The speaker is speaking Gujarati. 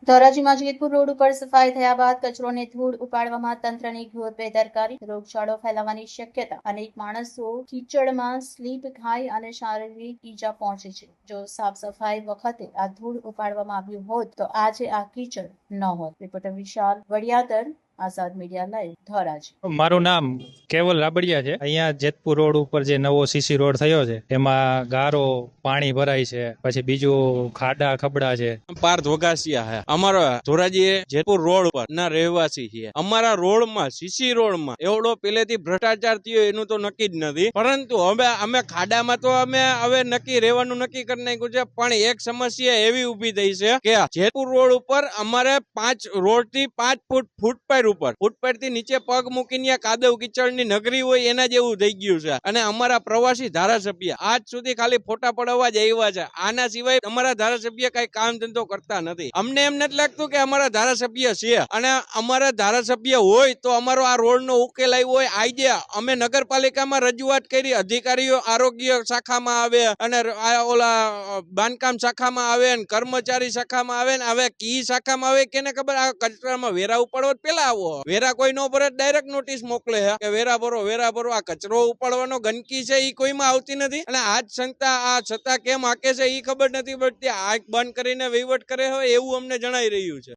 ધોરાજીમાં જેતપુર રોડ ઉપર સફાઈ થયા બાદ કચરો અને ધૂળ ઉપાડવામાં તંત્રની ઘોર બેદરકારી, રોગચાળો ફેલાવાની શક્યતા, અનેક માણસો કીચડમાં સ્લીપ ખાય અને શારીરિક ઈજા પહોંચે છે. જો સાફ સફાઈ વખતે આ ધૂળ ઉપાડવામાં આવ્યું હોત તો આજે આ કીચડ ન હોત. રિપોર્ટર વિશાલ વડિયાદર, આઝાદ મીડિયા લાઈવ, ધોરાજી. મારું નામ કેવલ રાબડિયા છે. અહીંયા જેતપુર રોડ ઉપર જે નવો સીસી રોડ થયો છે એમાં ગારો પાણી ભરાય છે, પછી બીજું ખાડા ખબડા છે. પાર્થ વઘાસિયા હે, અમારા ધોરાજી જેતપુર રોડ પર ના રહેવાસી છે. અમારા રોડમાં સીસી રોડમાં એવડો પહેલેથી ભ્રષ્ટાચાર થયો એનું તો નક્કી જ નથી, પરંતુ હવે અમે ખાડામાં તો અમે હવે નક્કી રહેવાનું નક્કી કરી નાખ્યું છે. પણ એક સમસ્યા એવી ઉભી થઈ છે કે જેતપુર રોડ ઉપર અમારે 5 રોડ થી 5 ફૂટ ફૂટપાથ ઉપર ફૂટપાથ થી નીચે પગ મૂકીને કાદવ કિચડની નગરી હોય એના જેવું થઈ ગયું છે. અને અમારા પ્રવાસી ધારાસભ્ય આજ સુધી ખાલી ફોટા પડવા જ આવ્યા છે. આના સિવાય અમારા ધારાસભ્ય કઈ કામ ધંધો કરતા નથી. અમને એમ નથી લાગતું કે અમારા ધારાસભ્ય છે, અને અમારા ધારાસભ્ય હોય તો અમારો આ રોડ નો ઉકેલ આવ્યો હોય. આજે અમે નગરપાલિકામાં રજૂઆત કરી, અધિકારીઓ આરોગ્ય શાખામાં આવે અને ઓલા બાંધકામ શાખામાં આવે ને કર્મચારી શાખામાં આવે ને હવે કી શાખામાં આવે કેને ખબર. આ કચરામાં વેરા ઉપાડવો પેલા આવો વેરા કોઈ નો ભરે, ડાયરેક્ટ નોટિસ મોકલે છે કે વેરા ભરો. આ કચરો ઉપાડવાનો ગંદકી છે એ કોઈમાં આવતી નથી, અને આજ સંતા આ છતાં કેમ હાકે છે એ ખબર નથી પડતી. આંખ બંધ કરીને વહીવટ કરે હોય એવું અમને જણાઈ રહ્યું છે.